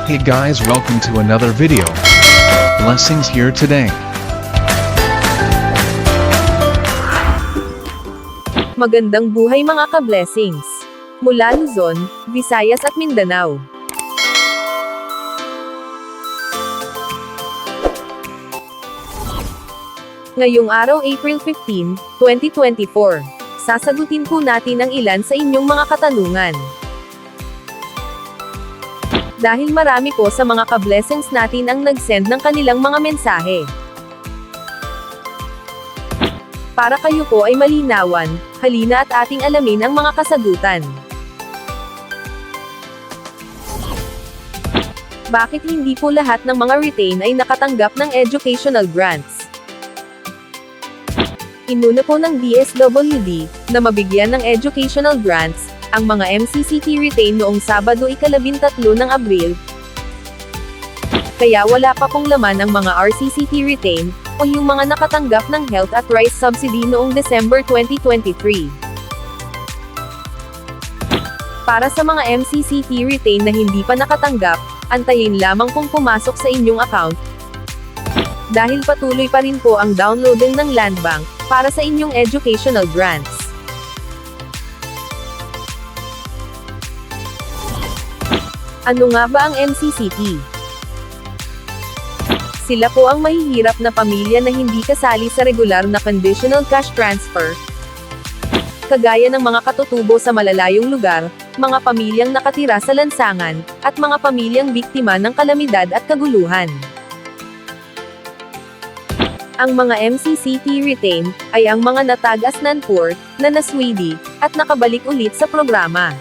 Hey guys, welcome to another video. Blessings here today. Magandang buhay mga ka-blessings. Mula Luzon, Visayas at Mindanao. Ngayong araw April 15, 2024, sasagutin po natin ang ilan sa inyong mga katanungan. Dahil marami po sa mga ka-blessings natin ang nag-send ng kanilang mga mensahe. Para kayo po ay malinawan, halina at ating alamin ang mga kasagutan. Bakit hindi po lahat ng mga retain ay nakatanggap ng educational grants? Inuna po ng DSWD, na mabigyan ng educational grants, ang mga MCCT retain noong Sabado ika-13 ng Abril. Kaya wala pa pong laman ang mga RCCT retain, o yung mga nakatanggap ng health at rice subsidy noong December 2023. Para sa mga MCCT retain na hindi pa nakatanggap, antayin lamang kung pumasok sa inyong account. Dahil patuloy pa rin po ang downloading ng Land Bank, para sa inyong educational grants. Ano nga ba ang MCCT? Sila po ang mahihirap na pamilya na hindi kasali sa regular na conditional cash transfer. Kagaya ng mga katutubo sa malalayong lugar, mga pamilyang nakatira sa lansangan, at mga pamilyang biktima ng kalamidad at kaguluhan. Ang mga MCCT retain, ay ang mga natagas non-poor, na naswidi, at nakabalik ulit sa programa.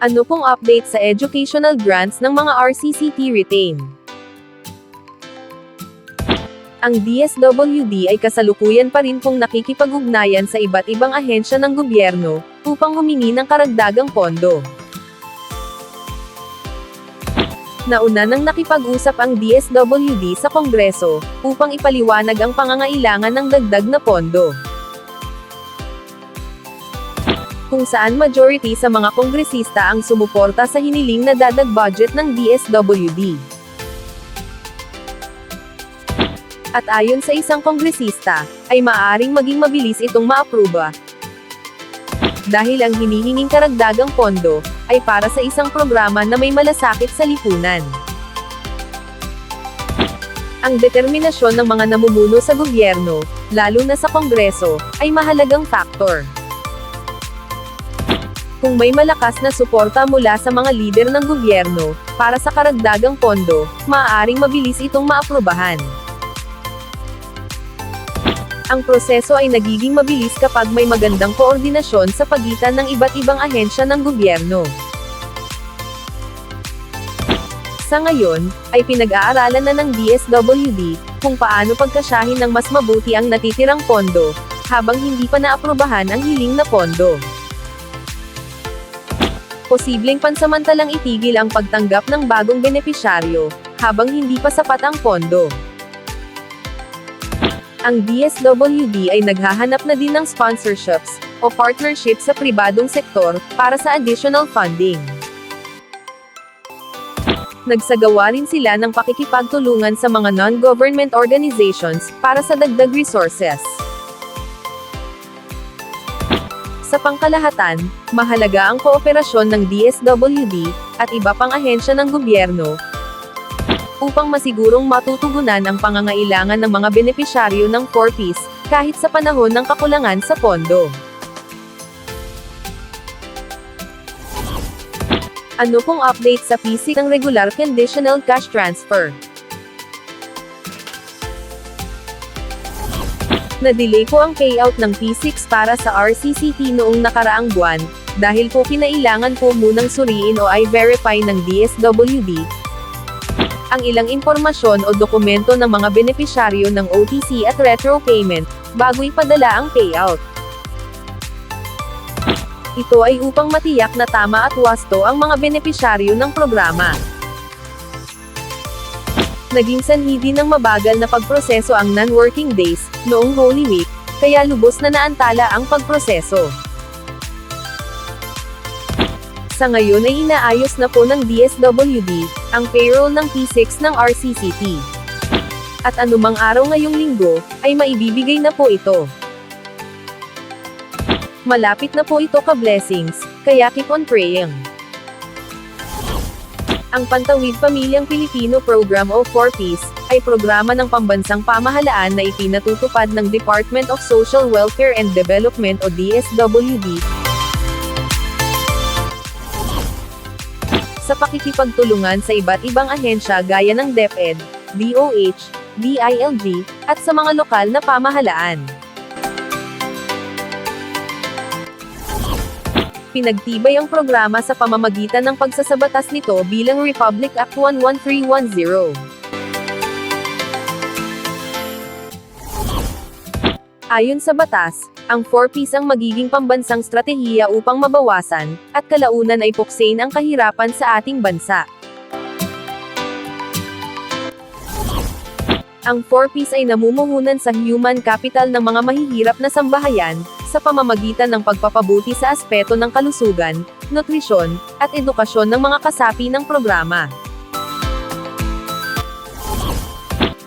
Ano pong update sa educational grants ng mga RCCT retain? Ang DSWD ay kasalukuyan pa rin pong nakikipag-ugnayan sa iba't ibang ahensya ng gobyerno, upang humingi ng karagdagang pondo. Nauna nang nakipag-usap ang DSWD sa Kongreso, upang ipaliwanag ang pangangailangan ng dagdag na pondo. Kung saan majority sa mga kongresista ang sumuporta sa hiniling na dadag budget ng DSWD. At ayon sa isang kongresista, ay maaaring maging mabilis itong maapruba. Dahil ang hinihinging karagdagang pondo, ay para sa isang programa na may malasakit sa lipunan. Ang determinasyon ng mga namumuno sa gobyerno, lalo na sa Kongreso, ay mahalagang faktor. Kung may malakas na suporta mula sa mga lider ng gobyerno, para sa karagdagang pondo, maaaring mabilis itong maaprubahan. Ang proseso ay nagiging mabilis kapag may magandang koordinasyon sa pagitan ng iba't ibang ahensya ng gobyerno. Sa ngayon, ay pinag-aaralan na ng DSWD, kung paano pagkasyahin ng mas mabuti ang natitirang pondo, habang hindi pa naaprubahan ang hiling na pondo. Posibleng pansamantalang itigil ang pagtanggap ng bagong benepisyaryo, habang hindi pa sapat ang pondo. Ang DSWD ay naghahanap na din ng sponsorships, o partnerships sa pribadong sektor, para sa additional funding. Nagsagawa rin sila ng pakikipagtulungan sa mga non-government organizations, para sa dagdag resources. Sa pangkalahatan, mahalaga ang kooperasyon ng DSWD, at iba pang ahensya ng gobyerno, upang masigurong matutugunan ang pangangailangan ng mga benepisyaryo ng 4Ps, kahit sa panahon ng kakulangan sa pondo. Ano pong update sa PC ng regular conditional cash transfer? Na-delay po ang payout ng P6 para sa RCCT noong nakaraang buwan, dahil po kinailangan po munang suriin o i-verify ng DSWD ang ilang impormasyon o dokumento ng mga benepisyaryo ng OTC at retro payment, bago ipadala ang payout. Ito ay upang matiyak na tama at wasto ang mga benepisyaryo ng programa. Naging sanhi din ng mabagal na pagproseso ang non-working days, noong Holy Week, kaya lubos na naantala ang pagproseso. Sa ngayon ay inaayos na po ng DSWD, ang payroll ng P6 ng RCCT. At anumang araw ngayong linggo, ay maibibigay na po ito. Malapit na po ito ka-blessings, kaya keep on praying. Ang Pantawid Pamilyang Pilipino Program o 4Ps, ay programa ng pambansang pamahalaan na ipinatutupad ng Department of Social Welfare and Development o DSWD, sa pakikipagtulungan sa iba't ibang ahensya gaya ng DepEd, DOH, DILG, at sa mga lokal na pamahalaan. Pinagtibay ang programa sa pamamagitan ng pagsasabatas nito bilang Republic Act 11310. Ayon sa batas, ang 4Ps ang magiging pambansang stratehiya upang mabawasan, at kalaunan ay puksain ang kahirapan sa ating bansa. Ang 4Ps ay namumuhunan sa human capital ng mga mahihirap na sambahayan, sa pamamagitan ng pagpapabuti sa aspeto ng kalusugan, nutrisyon, at edukasyon ng mga kasapi ng programa.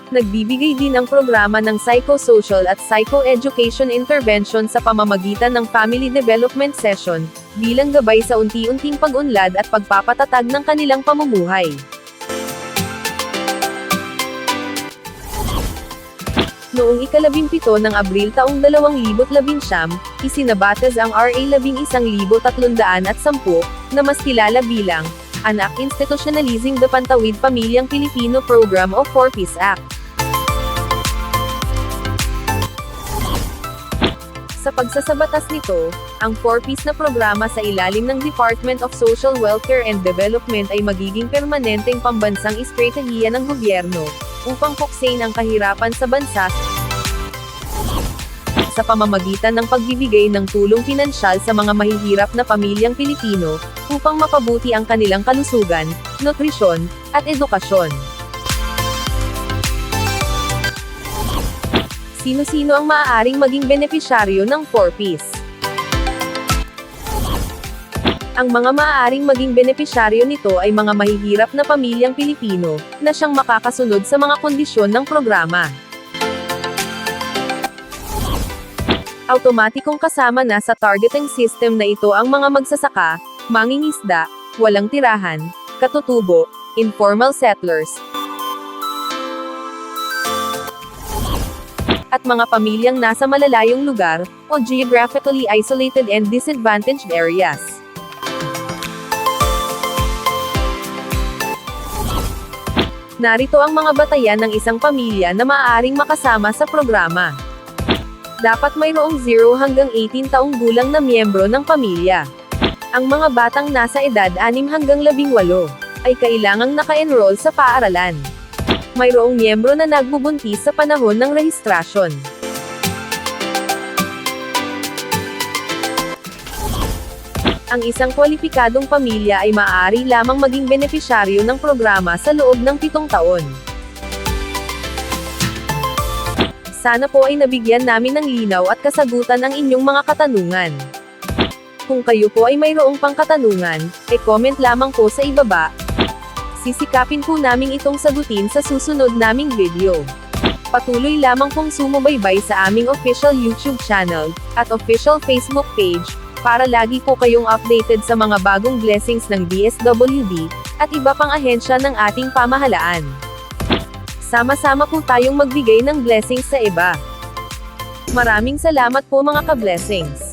Nagbibigay din ang programa ng psychosocial at psychoeducation intervention sa pamamagitan ng family development session, bilang gabay sa unti-unting pag-unlad at pagpapatatag ng kanilang pamumuhay. Noong ika-17 ng Abril taong 2019, isinabatas ang RA 11,310, na mas kilala bilang Anak Institutionalizing the Pantawid Pamilyang Pilipino Program o 4Ps Act. Sa pagsasabatas nito, ang 4Ps na programa sa ilalim ng Department of Social Welfare and Development ay magiging permanenteng pambansang estratehiya ng gobyerno, upang puksain ang kahirapan sa bansa, sa pamamagitan ng pagbibigay ng tulong pinansyal sa mga mahihirap na pamilyang Pilipino, upang mapabuti ang kanilang kalusugan, nutrisyon, at edukasyon. Sino-sino ang maaaring maging benepisyaryo ng 4Ps? Ang mga maaaring maging benepisyaryo nito ay mga mahihirap na pamilyang Pilipino, na siyang makakasunod sa mga kondisyon ng programa. Automatikong kasama na sa targeting system na ito ang mga magsasaka, mangingisda, walang tirahan, katutubo, informal settlers, at mga pamilyang nasa malalayong lugar, o geographically isolated and disadvantaged areas. Narito ang mga batayan ng isang pamilya na maaaring makasama sa programa. Dapat mayroong 0 hanggang 18 taong gulang na miyembro ng pamilya. Ang mga batang nasa edad 6 hanggang 18 ay kailangang naka-enroll sa paaralan. Mayroong miyembro na nagbubuntis sa panahon ng rehistrasyon. Ang isang kwalipikadong pamilya ay maaari lamang maging benepisyaryo ng programa sa loob ng 7 taon. Sana po ay nabigyan namin ng linaw at kasagutan ang inyong mga katanungan. Kung kayo po ay mayroong pang katanungan, e-comment lamang po sa ibaba. Sisikapin po naming itong sagutin sa susunod naming video. Patuloy lamang pong sumubaybay sa aming official YouTube channel, at official Facebook page, para lagi po kayong updated sa mga bagong blessings ng DSWD, at iba pang ahensya ng ating pamahalaan. Sama-sama po tayong magbigay ng blessings sa iba. Maraming salamat po mga ka-blessings.